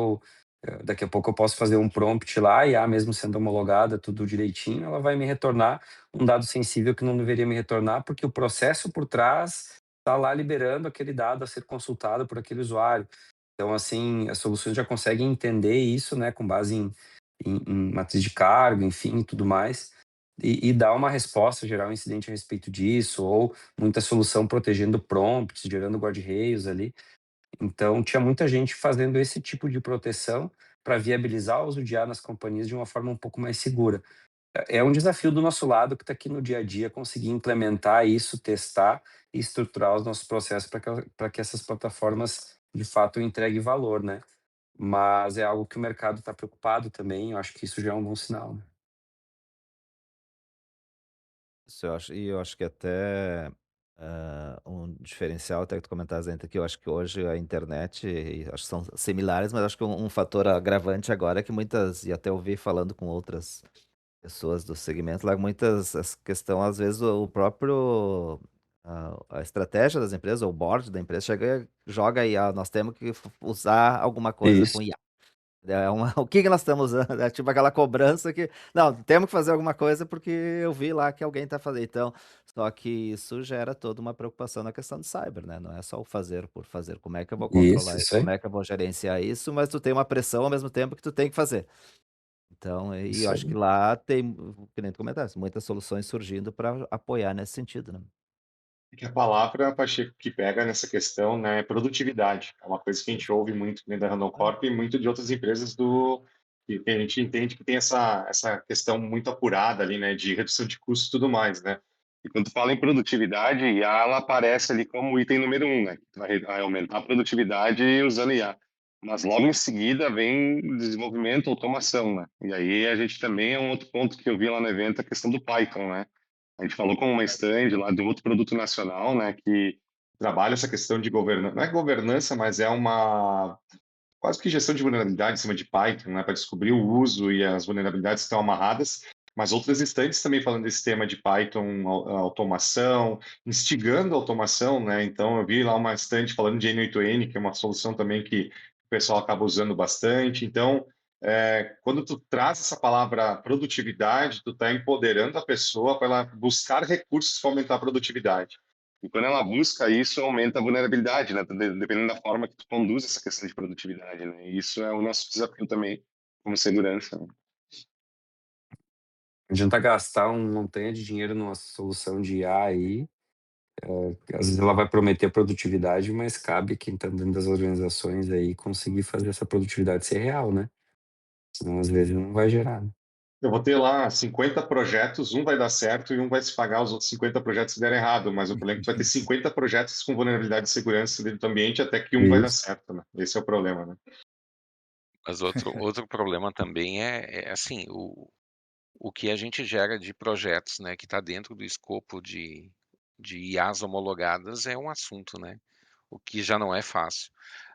daqui a pouco eu posso fazer um prompt lá, e a IA mesmo sendo homologada, tudo direitinho, ela vai me retornar um dado sensível que não deveria me retornar, porque o processo por trás está lá liberando aquele dado a ser consultado por aquele usuário. Então, assim, as soluções já conseguem entender isso, né, com base em matriz de carga, enfim, e tudo mais, e dar uma resposta, gerar um incidente a respeito disso, ou muita solução protegendo prompts, gerando guardrails ali. Então, tinha muita gente fazendo esse tipo de proteção para viabilizar o uso de IA nas companhias de uma forma um pouco mais segura. É um desafio do nosso lado que está aqui no dia a dia conseguir implementar isso, testar e estruturar os nossos processos para que essas plataformas de fato entreguem valor, né? Mas é algo que o mercado está preocupado também, eu acho que isso já é um bom sinal, né? Isso eu acho que até, um diferencial até que tu comentaste ainda que eu acho que hoje a internet e acho que são similares, mas acho que um fator agravante agora é que muitas e até ouvi falando com outras pessoas do segmento lá, muitas essa questão às vezes o próprio a estratégia das empresas, ou o board da empresa chega e joga aí: "Ah, nós temos que usar alguma coisa Isso, com IA". É uma o que que nós estamos usando? É tipo aquela cobrança que: "Não, temos que fazer alguma coisa porque eu vi lá que alguém está fazendo". Então, só que isso gera toda uma preocupação na questão de cyber, né, não é só o fazer por fazer. Como é que eu vou controlar isso? isso Como aí, é que eu vou gerenciar isso? Mas tu tem uma pressão ao mesmo tempo que tu tem que fazer. Então, e eu isso acho que aí. lá tem, que nem tu comentaste, muitas soluções surgindo para apoiar nesse sentido, né. Que a palavra, Pacheco, que pega nessa questão, né, é produtividade. É uma coisa que a gente ouve muito dentro da Randon É, Corp e muito de outras empresas que a gente entende que tem essa questão muito apurada ali, né, de redução de custos e tudo mais, né? E quando fala em produtividade, IA ela aparece ali como item número um, né? Vai aumentar a produtividade usando IA. Mas logo em seguida vem desenvolvimento, automação, né? E aí a gente também é um outro ponto que eu vi lá no evento, a questão do Python, né? A gente falou com uma stand lá de um outro produto nacional, né, que trabalha essa questão de governança. Não é governança, mas é uma quase que gestão de vulnerabilidade em cima de Python, né, para descobrir o uso e as vulnerabilidades que estão amarradas. Mas outras stands também falando desse tema de Python, automação, instigando a automação, né? Então eu vi lá uma stand falando de N8N, que é uma solução também que o pessoal acaba usando bastante. Então, quando tu traz essa palavra produtividade, tu está empoderando a pessoa para ela buscar recursos para aumentar a produtividade. E quando ela busca isso, aumenta a vulnerabilidade, né? Dependendo da forma que tu conduz essa questão de produtividade, né? E isso é o nosso desafio também como segurança, né? adianta gastar um montanha de dinheiro numa solução de IA aí, às vezes ela vai prometer produtividade, mas cabe quem está dentro das organizações aí conseguir fazer essa produtividade ser real, né? Senão às vezes não vai gerar, né? Eu vou ter lá 50 projetos, um vai dar certo e um vai se pagar os outros 50 projetos que deram errado, mas o problema é que tu vai ter 50 projetos com vulnerabilidade de segurança dentro do ambiente até que um vai dar Isso. certo, né? Esse é o problema, né? Mas outro problema também é assim, o que a gente gera de projetos, né, que está dentro do escopo de IAs homologadas é um assunto, né? O que já não é fácil.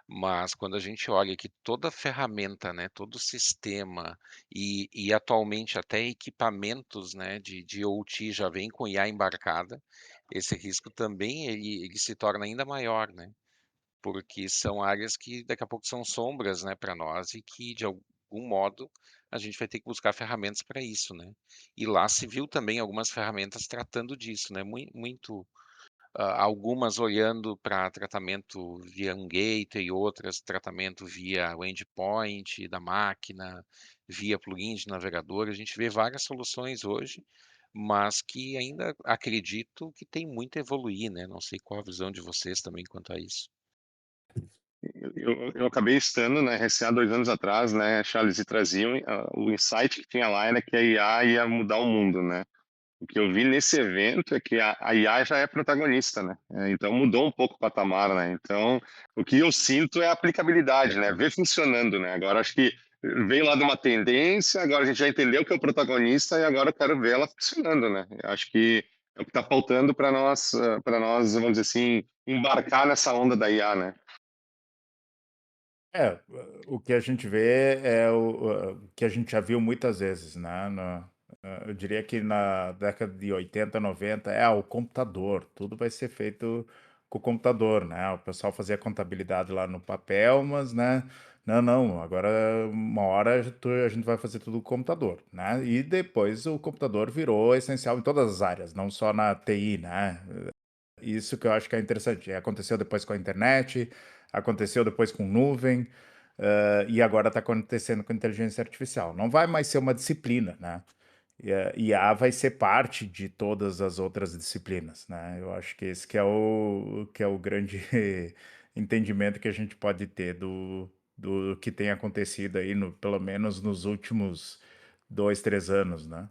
Mas quando a gente olha que toda ferramenta, né, todo sistema e atualmente até equipamentos, né, de OT já vem com IA embarcada, esse risco também ele se torna ainda maior, né? Porque são áreas que daqui a pouco são sombras, né, para nós e que de algum modo a gente vai ter que buscar ferramentas para isso, né? E lá se viu também algumas ferramentas tratando disso, né? Muito, algumas olhando para tratamento via um gateway, outras tratamento via o endpoint da máquina, via plugin de navegador. A gente vê várias soluções hoje, mas que ainda acredito que tem muito a evoluir, né? Não sei qual a visão de vocês também quanto a isso. Eu acabei estando, né, recém há 2 anos atrás, né, Charles, e traziam, o insight que tinha lá era que a IA ia mudar o mundo, né? O que eu vi nesse evento é que a IA já é protagonista, né? Então mudou um pouco o patamar, né? Então o que eu sinto é a aplicabilidade, né? Ver funcionando, né? Agora acho que veio lá de uma tendência, agora a gente já entendeu que é o protagonista e agora eu quero ver ela funcionando, né? Eu acho que é o que está faltando para nós, vamos dizer assim, embarcar nessa onda da IA, né? É, o que a gente vê é o que a gente já viu muitas vezes, né? Eu diria que na década de 80, 90, o computador, tudo vai ser feito com o computador, né? O pessoal fazia contabilidade lá no papel, mas, né? Não, não, agora uma hora a gente vai fazer tudo com o computador, né? E depois o computador virou essencial em todas as áreas, não só na TI, né? Isso que eu acho que é interessante. Aconteceu depois com a internet, aconteceu depois com nuvem, e agora está acontecendo com inteligência artificial. Não vai mais ser uma disciplina, né? E a IA vai ser parte de todas as outras disciplinas, né? Eu acho que esse que é o grande entendimento que a gente pode ter do que tem acontecido aí, pelo menos nos últimos 2, 3 anos, né?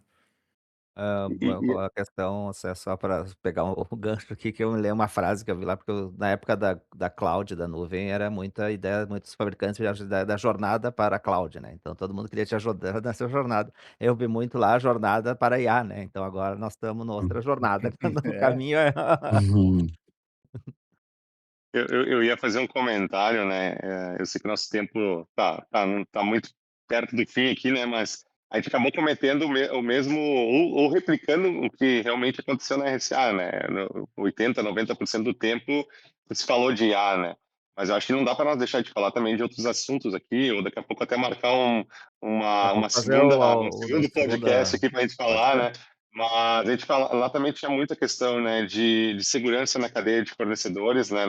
E, A questão, assim, é só para pegar o gancho aqui, que eu me lembro uma frase que eu vi lá, porque na época da cloud, da nuvem, era muita ideia, muitos fabricantes tinham a ideia da jornada para a cloud, né? Então todo mundo queria te ajudar nessa jornada. Eu vi muito lá a jornada para IA, né? Então agora nós estamos noutra jornada, no É. caminho é. Uhum. eu ia fazer um comentário, né? Eu sei que o nosso tempo tá muito perto do fim aqui, né? Mas a gente acabou cometendo o mesmo, ou replicando o que realmente aconteceu na RSA, né? 80, 90% do tempo se falou de IA, né? Mas eu acho que não dá para nós deixar de falar também de outros assuntos aqui, ou daqui a pouco até marcar uma Vamos fazer um o segundo podcast segunda. aqui para a gente Pode falar, ser. né? Mas a gente fala, lá também tinha muita questão, né, de segurança na cadeia de fornecedores, né,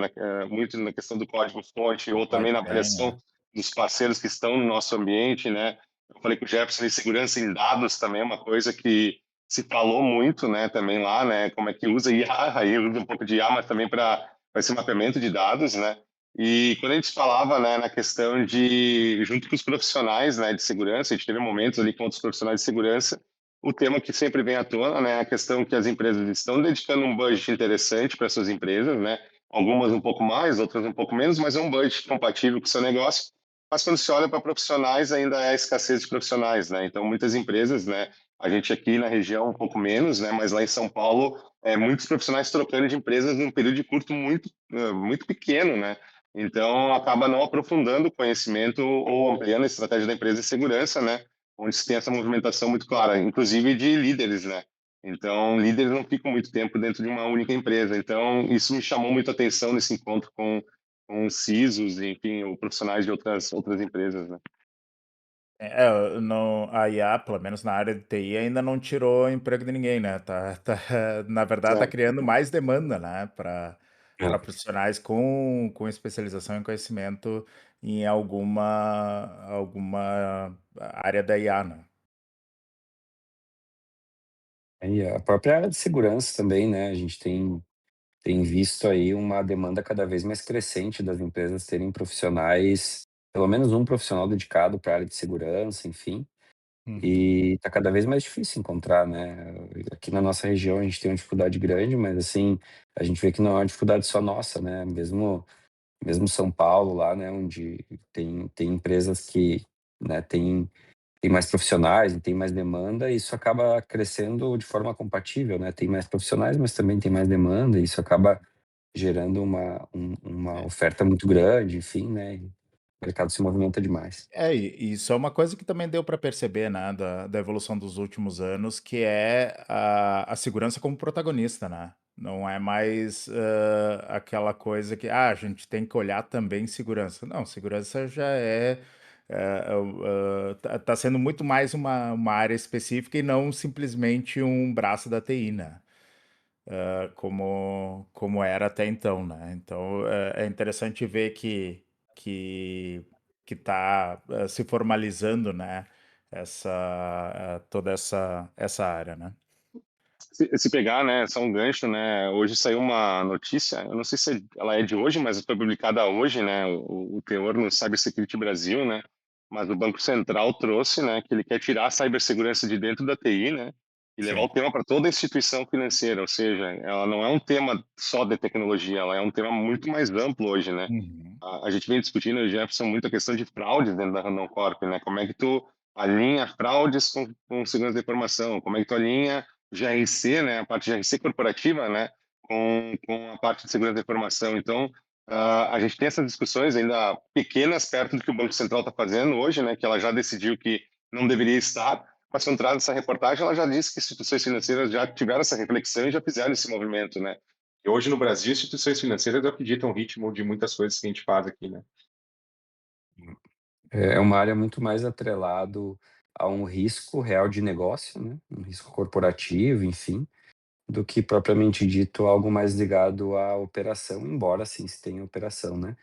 muito na questão do código-fonte ou Supply também na chain, avaliação dos parceiros que estão no nosso ambiente, né. Eu falei com o Jefferson, de segurança em dados também é uma coisa que se falou muito, né, também lá, né, como é que usa IA, aí usa um pouco de IA, mas também para esse mapeamento de dados, né. E quando a gente falava, né, na questão de, junto com os profissionais, né, de segurança, a gente teve momentos ali com outros profissionais de segurança, o tema que sempre vem à tona, né, é a questão que as empresas estão dedicando um budget interessante para suas empresas, né, algumas um pouco mais, outras um pouco menos, mas é um budget compatível com o seu negócio. Mas quando se olha para profissionais, ainda é a escassez de profissionais, né? Então, muitas empresas, né, a gente aqui na região um pouco menos, né, mas lá em São Paulo, muitos profissionais trocando de empresas num período de curto muito pequeno, né? Então, acaba não aprofundando o conhecimento ou ampliando a estratégia da empresa de segurança, né? Onde se tem essa movimentação muito clara, inclusive de líderes, né? Então, líderes não ficam muito tempo dentro de uma única empresa. Então, isso me chamou muito a atenção nesse encontro com CISOs, enfim, ou profissionais de outras empresas, né? Não, a IA, pelo menos na área de TI, ainda não tirou o emprego de ninguém, né? Na verdade, tá É. criando mais demanda, né? Para É. profissionais com especialização em conhecimento em alguma área da IA, né? E a própria área de segurança também, né, a gente tem visto aí uma demanda cada vez mais crescente das empresas terem profissionais, pelo menos um profissional dedicado para a área de segurança, enfim, Uhum. e tá cada vez mais difícil encontrar, né. Aqui na nossa região a gente tem uma dificuldade grande, mas assim, a gente vê que não é uma dificuldade só nossa, né, mesmo São Paulo lá, né, onde tem empresas que, né, tem mais profissionais e tem mais demanda, e isso acaba crescendo de forma compatível, né. Tem mais profissionais, mas também tem mais demanda, e isso acaba gerando uma É. oferta muito grande, enfim, né, e o mercado se movimenta demais. E isso é uma coisa que também deu para perceber, né, da evolução dos últimos anos, que é a segurança como protagonista, né. Não é mais, aquela coisa que: "Ah, a gente tem que olhar também segurança". Não, segurança já tá sendo muito mais uma área específica e não simplesmente um braço da TI, né, como era até então, né. Então, é interessante ver que que está se formalizando, né, toda essa área, né. Se pegar, né, só um gancho, né, hoje saiu uma notícia, eu não sei se ela é de hoje, mas foi publicada hoje, né, o teor no Cybersecurity Brasil, né, mas o Banco Central trouxe, né, que ele quer tirar a cibersegurança de dentro da TI, né, e levar o Sim. tema para toda a instituição financeira, ou seja, ela não é um tema só de tecnologia, ela é um tema muito mais amplo hoje, né. Uhum. A gente vem discutindo, Jefferson, muito a questão de fraudes dentro da Randon Corp, né, como é que tu alinha fraudes com segurança da informação, como é que tu alinha GRC, né, a parte de GRC corporativa, né, com a parte de segurança da informação. Então, a gente tem essas discussões ainda pequenas perto do que o Banco Central está fazendo hoje, né, que ela já decidiu que não deveria estar, mas quando traz essa reportagem, ela já disse que instituições financeiras já tiveram essa reflexão e já fizeram esse movimento, né. E hoje no Brasil, instituições financeiras acreditam o ritmo de muitas coisas que a gente faz aqui, né. É uma área muito mais atrelado a um risco real de negócio, né, um risco corporativo, enfim, do que propriamente dito algo mais ligado à operação, embora sim se tenha operação, né.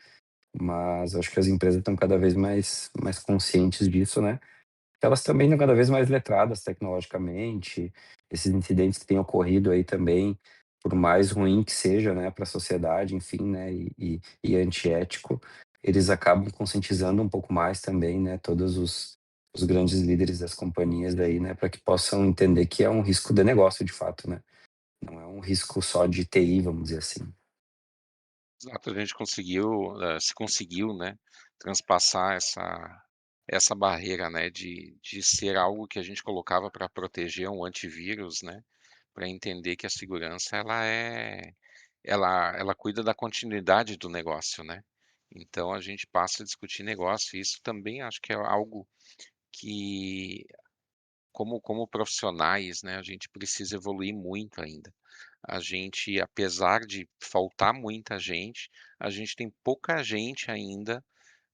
Mas eu acho que as empresas estão cada vez mais conscientes disso, né. Elas também estão cada vez mais letradas tecnologicamente, esses incidentes que têm ocorrido aí também, por mais ruim que seja, né, para a sociedade, enfim, né, e antiético, eles acabam conscientizando um pouco mais também, né, todos os grandes líderes das companhias aí, né, para que possam entender que é um risco de negócio de fato, né, não é um risco só de TI, vamos dizer assim. Exato, a gente conseguiu, se conseguiu, né, transpassar essa barreira, né, de ser algo que a gente colocava para proteger um antivírus, né, para entender que a segurança ela cuida da continuidade do negócio, né. Então a gente passa a discutir negócio e isso também acho que é algo que como profissionais, né, a gente precisa evoluir muito ainda. A gente, apesar de faltar muita gente, a gente tem pouca gente ainda,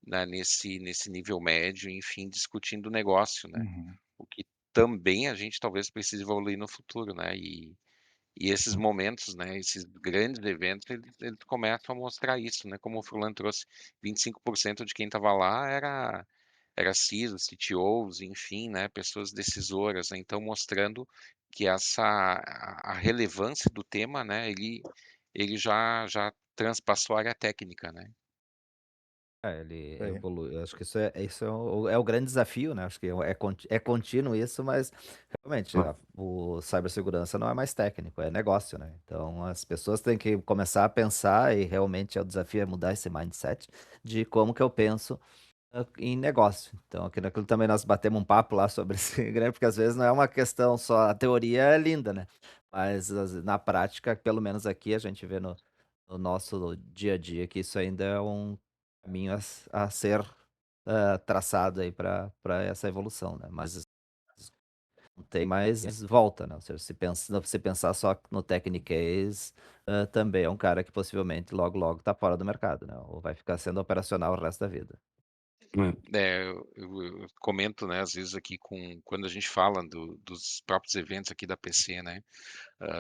né, nesse nível médio, enfim, discutindo negócio, né. Uhum. O que também a gente talvez precise evoluir no futuro, né. E esses momentos, né, esses grandes eventos, eles começam a mostrar isso, né, como o Furlan trouxe, 25% de quem estava lá era CISOs, CTOs, enfim, né, pessoas decisoras, né, então mostrando que a relevância do tema, né, ele já transpassou a área técnica, né. É, ele Aí. evolui. Eu acho que isso é o grande desafio, né, acho que é contínuo isso, mas realmente o cibersegurança não é mais técnico, é negócio, né. Então as pessoas têm que começar a pensar e realmente o desafio é mudar esse mindset de como que eu penso em negócio. Então, aqui naquilo também nós batemos um papo lá sobre esse grande, porque às vezes não é uma questão só, a teoria é linda, né? Mas na prática, pelo menos aqui, a gente vê no nosso dia a dia que isso ainda é um caminho a ser traçado aí para essa evolução, né? Mas não tem mais volta, né? Ou seja, se pensar só no Technicase, também é um cara que possivelmente logo, logo tá fora do mercado, né? Ou vai ficar sendo operacional o resto da vida. Eu comento, né, às vezes aqui quando a gente fala dos próprios eventos aqui da PC, né,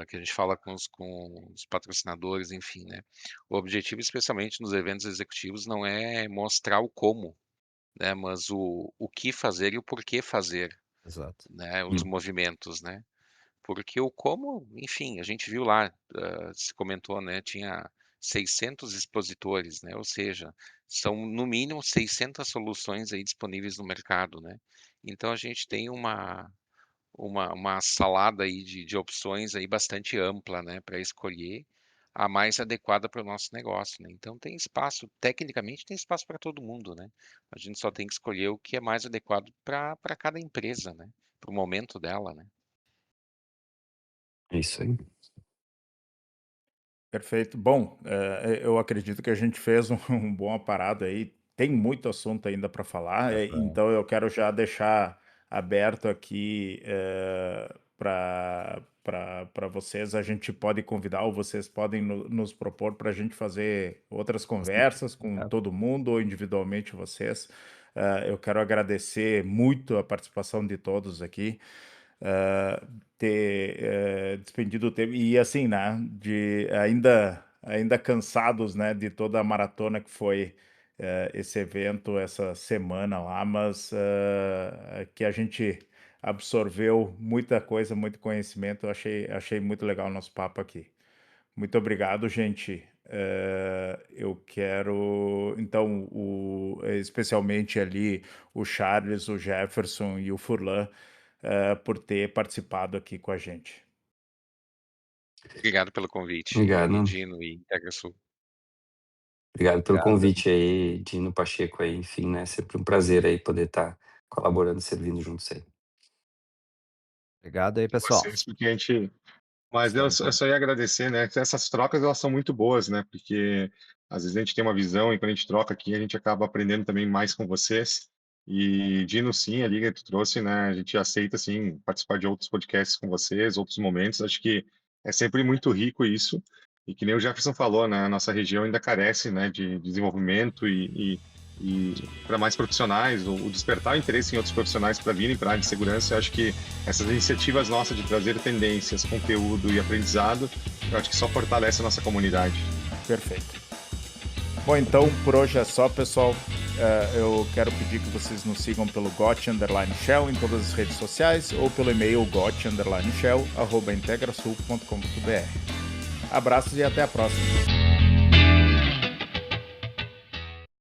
que a gente fala com os patrocinadores, enfim, né. O objetivo, especialmente nos eventos executivos, não é mostrar o como, né, mas o que fazer e o porquê fazer, Exato. né, os movimentos, né. porque o como, enfim, a gente viu lá, se comentou, né, tinha 600 expositores, né, ou seja, são no mínimo 600 soluções aí disponíveis no mercado, né. Então a gente tem uma salada aí de opções aí bastante ampla, né, para escolher a mais adequada para o nosso negócio, né. Então tem espaço, tecnicamente tem espaço para todo mundo, né. A gente só tem que escolher o que é mais adequado para cada empresa, né, para o momento dela, né. É isso aí. Perfeito. Bom, eu acredito que a gente fez um um bom aparado aí. Tem muito assunto ainda para falar, Bastante. então eu quero já deixar aberto aqui, para vocês. A gente pode convidar ou vocês podem nos propor para a gente fazer outras conversas com É, todo mundo ou individualmente vocês. Eu quero agradecer muito a participação de todos aqui, ah, ter despendido o tempo e assim, né, de ainda cansados, né, de toda a maratona que foi esse evento essa semana lá, mas que a gente absorveu muita coisa, muito conhecimento. Eu achei muito legal o nosso papo aqui. Muito obrigado, gente. Eu quero, então, especialmente ali o Charles, o Jefferson e o Furlan, por ter participado aqui com a gente. Obrigado pelo convite, e Obrigado. Dino e IntegraSul. Obrigado pelo obrigado. convite aí, Dino Pacheco aí, enfim, né, sempre um prazer aí poder estar colaborando e servindo juntos aí. Obrigado aí, pessoal. Vocês, porque a gente Mas eu Estamos só eu juntos. só ia agradecer, né, que essas trocas elas são muito boas, né, porque às vezes a gente tem uma visão e quando a gente troca aqui, a gente acaba aprendendo também mais com vocês. E Dino, sim, a liga que tu trouxe, né, a gente aceita, sim, participar de outros podcasts com vocês, outros momentos. Acho que é sempre muito rico isso. E que nem o Jefferson falou, né, a nossa região ainda carece, né, de desenvolvimento e para mais profissionais, o despertar o interesse em outros profissionais para virem para a área de segurança. Eu acho que essas iniciativas nossas de trazer tendências, conteúdo e aprendizado, eu acho que só fortalece a nossa comunidade. Perfeito. Bom, então por hoje é só, pessoal. Eu quero pedir que vocês nos sigam pelo got_shell em todas as redes sociais ou pelo e-mail got_shell@integrasul.com.br. Abraços e até a próxima.